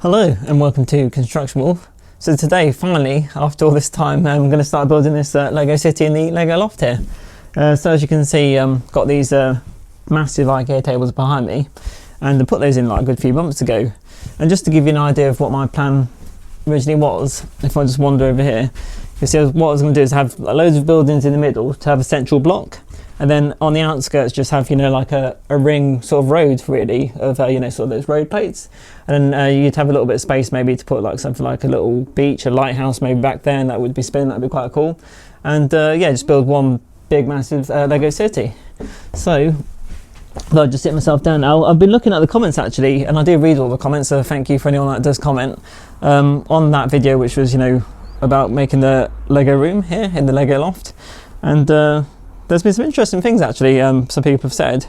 Hello and welcome to Construction Wolf. So today, finally, after all this time, I'm going to start building this Lego city in the Lego Loft here. So as you can see, got these massive IKEA tables behind me, and I put those in like a good few months ago. And just to give you an idea of what my plan originally was, if I just wander over here, you see what I was going to do is have loads of buildings in the middle to have a central block, and then on the outskirts just have, like a ring sort of road really of, sort of those road plates. And then you'd have a little bit of space maybe to put like something like a little beach, a lighthouse maybe back there, and that would be spinning, that'd be quite cool. And just build one big massive Lego city. So I'll just sit myself down now. I've been looking at the comments actually, and I do read all the comments, so thank you for anyone that does comment on that video, which was, about making the Lego room here in the Lego Loft. And there's been some interesting things actually, some people have said.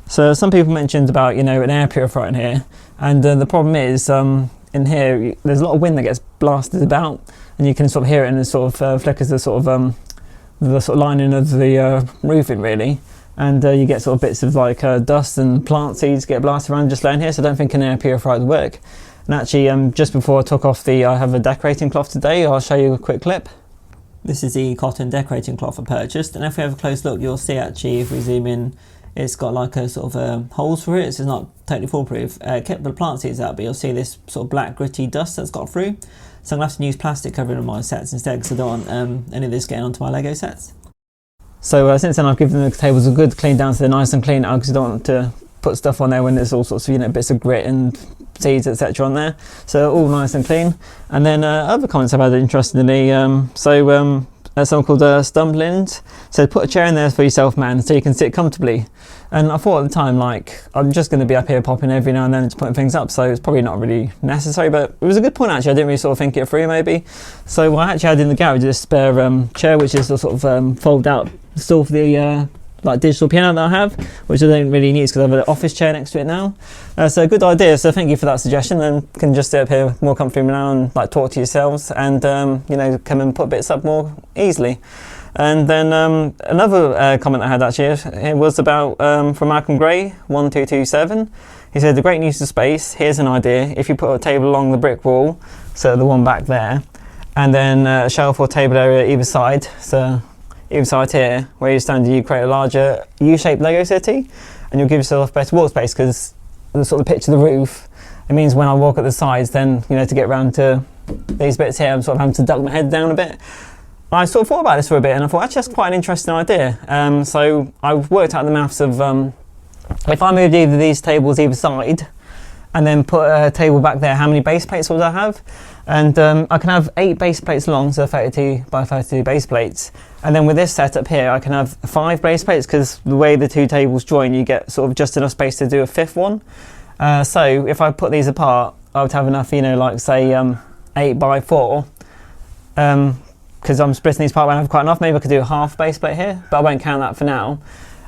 So some people mentioned about, an air purifier in here, and the problem is in here there's a lot of wind that gets blasted about, and you can sort of hear it, and it sort of flickers the sort of lining of the roofing really, and you get sort of bits of like dust and plant seeds get blasted around just laying here. So I don't think an air purifier would work. And actually, just before I took off I have a decorating cloth today. I'll show you a quick clip. This is the cotton decorating cloth I purchased, and if we have a close look, you'll see actually, if we zoom in, it's got like a sort of holes for it. It's not totally foolproof. Kept the plant seeds out, but you'll see this sort of black gritty dust that's got through. So I'm gonna have to use plastic covering on my sets instead, because I don't want any of this getting onto my Lego sets. So since then I've given the tables a good clean down so they're nice and clean now, because I don't want to put stuff on there when there's all sorts of bits of grit and seeds etc on there. So all nice and clean. And then other comments I've had interestingly, someone called Stumbland said, put a chair in there for yourself, man, so you can sit comfortably. And I thought at the time, like, I'm just going to be up here popping every now and then to putting things up, so it's probably not really necessary, but it was a good point actually. I didn't really sort of think it through maybe. So I actually had in the garage this spare chair, which is a sort of fold out stool for the like digital piano that I have, which I don't really need because I have an office chair next to it now. So good idea, so thank you for that suggestion, and can just sit up here more comfortably now and like talk to yourselves, and come and put bits up more easily. And then another comment I had actually, it was about from Malcolm Gray 1227. He said, the great use of space, here's an idea: if you put a table along the brick wall, so the one back there, and then a shelf or table area either side, so either side here where you stand, you create a larger U-shaped Lego city, and you'll give yourself better wall space, because the sort of pitch of the roof, it means when I walk at the sides, then to get around to these bits here, I'm sort of having to duck my head down a bit. I sort of thought about this for a bit, and I thought actually that's quite an interesting idea. So I've worked out the maths of if I moved either of these tables either side and then put a table back there, how many base plates would I have? And I can have 8 base plates long, so 32 by 32 base plates. And then with this setup here, I can have 5 base plates, because the way the two tables join, you get sort of just enough space to do a 5th one. So if I put these apart, I would have enough, like say 8 by 4. Because I'm splitting these apart, I have quite enough. Maybe I could do a half base plate here, but I won't count that for now.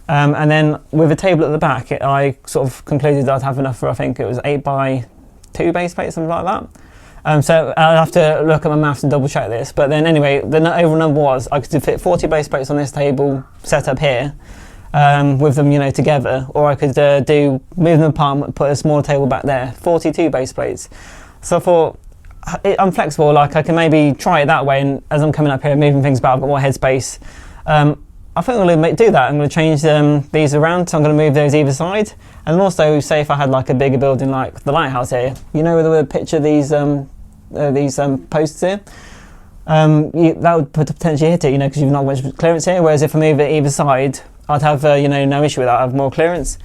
And then with a table at the back, I sort of concluded I'd have enough for, I think it was 8 by 2 base plates, something like that. So I'll have to look at my maths and double check this. But then anyway, the overall number was I could fit 40 base plates on this table set up here, with them, together, or I could move them apart, put a smaller table back there, 42 base plates. So I thought, I'm flexible, like I can maybe try it that way, and as I'm coming up here moving things about, I've got more headspace. I think I'm going to do that. I'm going to change these around, so I'm going to move those either side. And also, say if I had like a bigger building like the lighthouse here, where the picture these posts here, that would potentially hit it, because you've not much clearance here. Whereas if I move it either side, I'd have no issue with that. I have more clearance.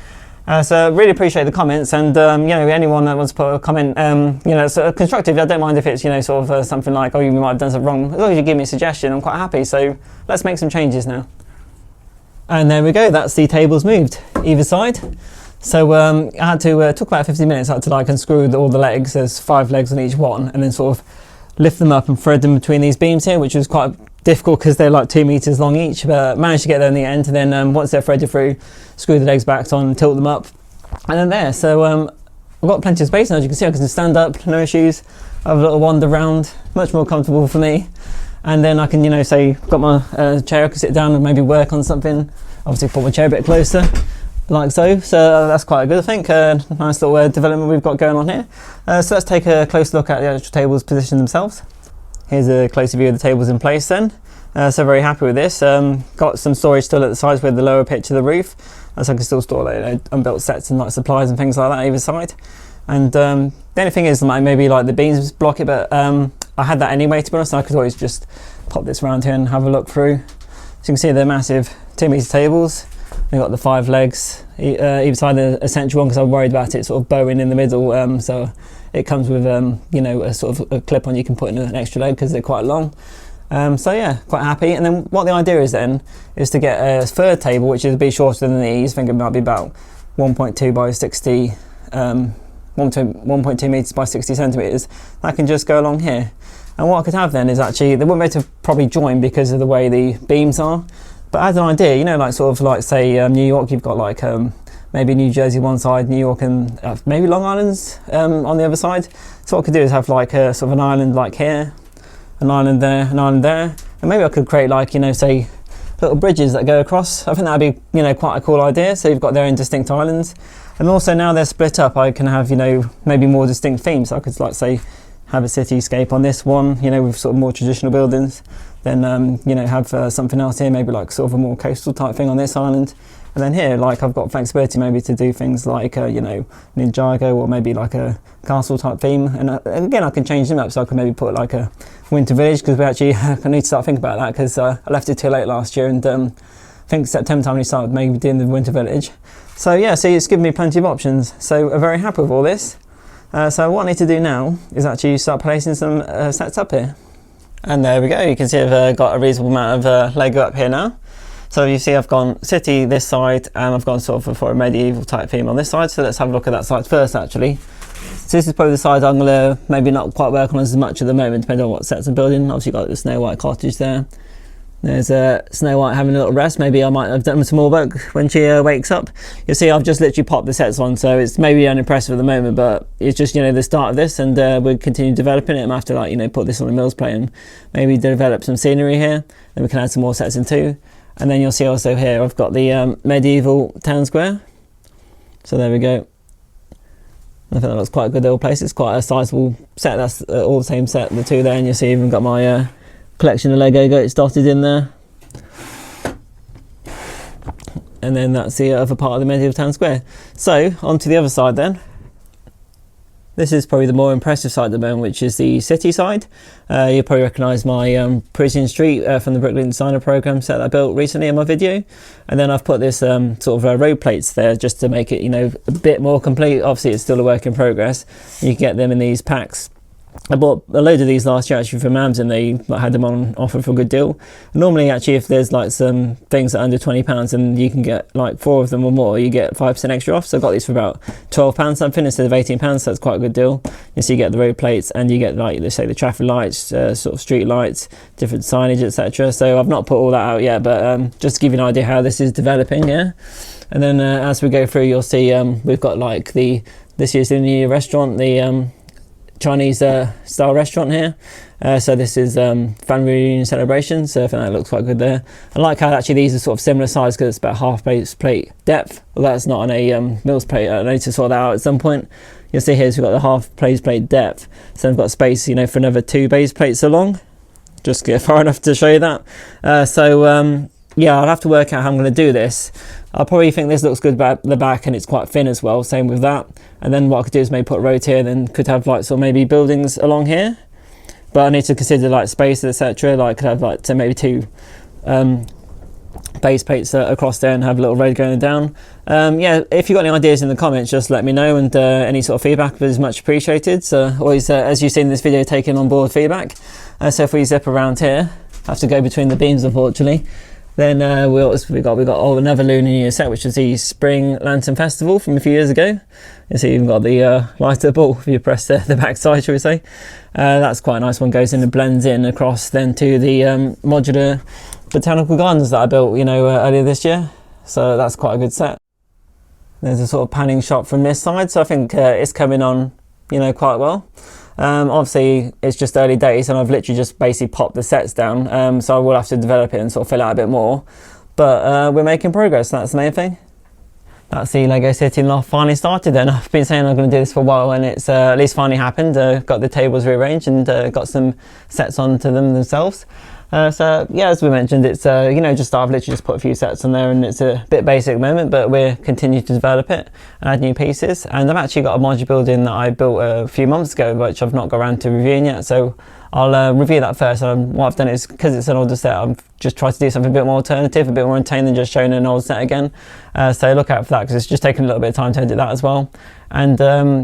So really appreciate the comments, and anyone that wants to put a comment, so constructive. I don't mind if it's sort of something like, oh, you might have done something wrong. As long as you give me a suggestion, I'm quite happy. So let's make some changes now. And there we go. That's the tables moved either side. So I had to took about 15 minutes. I had to like unscrew all the legs. There's 5 legs on each one, and then sort of lift them up and thread them between these beams here, which was quite difficult because they're like 2 meters long each, but managed to get there in the end. And then once they're threaded through, screw the legs back on, tilt them up, and then there. So I've got plenty of space, and as you can see, I can stand up, no issues. I have a little wander around, much more comfortable for me. And then I can, say, got my chair, I can sit down and maybe work on something. Obviously put my chair a bit closer. like so. So that's quite good, I think. Nice little development we've got going on here. So let's take a close look at the actual tables position themselves. Here's a closer view of the tables in place then. So very happy with this. Got some storage still at the sides with the lower pitch of the roof, so I can still store like unbuilt sets and like supplies and things like that either side. And the only thing is like maybe like the beams block it, but I had that anyway, to be honest. I could always just pop this around here and have a look through. So you can see they're massive 2-meter tables. They've got the 5 legs either side, the essential one, because I'm worried about it sort of bowing in the middle. So it comes with you know, a sort of a clip on you can put in an extra leg because they're quite long. So yeah, quite happy. And then what the idea is then is to get a third table, which is a bit shorter than these. I think it might be about 1.2 by 60, 1.2 meters by 60 centimeters. That can just go along here. And what I could have then is actually, they wouldn't be able to probably join because of the way the beams are. But as an idea, you know, like sort of like say New York, you've got like maybe New Jersey one side, New York and maybe Long Island's on the other side. So what I could do is have like a sort of an island like here, an island there, an island there, and maybe I could create like, you know, say little bridges that go across. I think that'd be, you know, quite a cool idea. So you've got their own distinct islands, and also now they're split up, I can have, you know, maybe more distinct themes. So I could like say have a cityscape on this one, you know, with sort of more traditional buildings. Then you know, have something else here, maybe like sort of a more coastal type thing on this island. And then here, like I've got flexibility maybe to do things like, you know, Ninjago, or maybe like a castle type theme. And again, I can change them up, so I can maybe put like a winter village, because we actually, I need to start thinking about that, because I left it too late last year, and I think September time we started maybe doing the winter village. So yeah, see, it's given me plenty of options. So I'm very happy with all this. So what I need to do now is actually start placing some sets up here. And there we go, you can see I've got a reasonable amount of Lego up here now. So you see I've gone city this side, and I've gone sort of for a medieval type theme on this side. So let's have a look at that side first actually. So this is probably the side I'm going to maybe not quite work on as much at the moment, depending on what sets I'm building. Obviously you've got the Snow White cottage there. There's Snow White having a little rest. Maybe I might have done some more work when she wakes up. You'll see I've just literally popped the sets on, so it's maybe unimpressive at the moment, but it's just, you know, the start of this, and we'll continue developing it. I'm going to have to, like, you know, put this on the Mills plate and maybe develop some scenery here. Then we can add some more sets in too. And then you'll see also here I've got the medieval town square. So there we go. I think that looks quite a good little place. It's quite a sizable set. That's all the same set, the two there, and you'll see I've even got my collection of Lego goats dotted in there. And then that's the other part of the medieval town square. So on to the other side then. This is probably the more impressive side at the moment, which is the city side. You'll probably recognise my Parisian Street from the Brooklyn Designer Programme set that I built recently in my video. And then I've put this sort of road plates there just to make it, you know, a bit more complete. Obviously it's still a work in progress. You can get them in these packs. I bought a load of these last year actually from Amazon. They had them on offer for a good deal. Normally actually if there's like some things that are under £20 and you can get like 4 of them or more, you get 5% extra off. So I got these for about £12 something instead of £18, so that's quite a good deal. And so you get the road plates, and you get, like, let's say the traffic lights, sort of street lights, different signage, etc. So I've not put all that out yet, but just to give you an idea how this is developing, yeah. And then as we go through, you'll see we've got like this year's the new restaurant, the Chinese style restaurant here. So this is family reunion celebration, so I think that looks quite good there. I like how actually these are sort of similar size, because it's about half base plate depth. Well, that's not on a Mills plate. I need to sort that out at some point. You'll see here we've got the half base plate depth, so I've got space, you know, for another 2 base plates along. Just get far enough to show you that. Yeah, I'll have to work out how I'm going to do this. I'll probably think this looks good at the back, and it's quite thin as well, same with that. And then what I could do is maybe put a road here, then could have like sort of maybe buildings along here. But I need to consider like space, etc. Like could have like maybe 2 base plates across there and have a little road going down. Yeah, if you've got any ideas in the comments, just let me know, and any sort of feedback is much appreciated. So always, as you've seen in this video, taking on board feedback. So if we zip around here, I have to go between the beams unfortunately. Then we got another Lunar New Year set, which is the Spring Lantern Festival from a few years ago. You see, you've got the lighter ball if you press the back side, shall we say. That's quite a nice one. Goes in and blends in across then to the modular botanical gardens that I built, you know, earlier this year. So that's quite a good set. There's a sort of panning shot from this side, so I think it's coming on, you know, quite well. Obviously it's just early days, and I've literally just basically popped the sets down, so I will have to develop it and sort of fill out a bit more, but we're making progress, and that's the main thing. that's the Lego City Loft finally started then. I've been saying I'm going to do this for a while, and it's at least finally happened. Got the tables rearranged and got some sets onto them themselves. So yeah, as we mentioned, it's just I've literally just put a few sets on there, and it's a bit basic at the moment, but we're continuing to develop it and add new pieces. And I've actually got a modular building that I built a few months ago, which I've not got around to reviewing yet, so I'll review that first. What I've done is, because it's an older set, I've just tried to do something a bit more alternative, a bit more entertaining than just showing an old set again. So look out for that, because it's just taken a little bit of time to edit that as well. And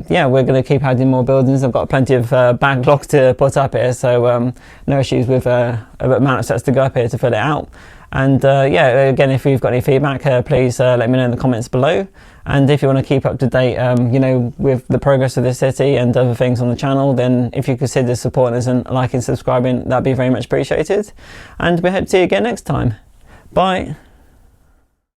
yeah, we're going to keep adding more buildings. I've got plenty of backlogs to put up here, so no issues with amount of sets to go up here to fill it out. And yeah, again, if you've got any feedback, please let me know in the comments below. And if you want to keep up to date, with the progress of this city and other things on the channel, then if you consider supporting us and liking, subscribing, that'd be very much appreciated. And we hope to see you again next time. Bye.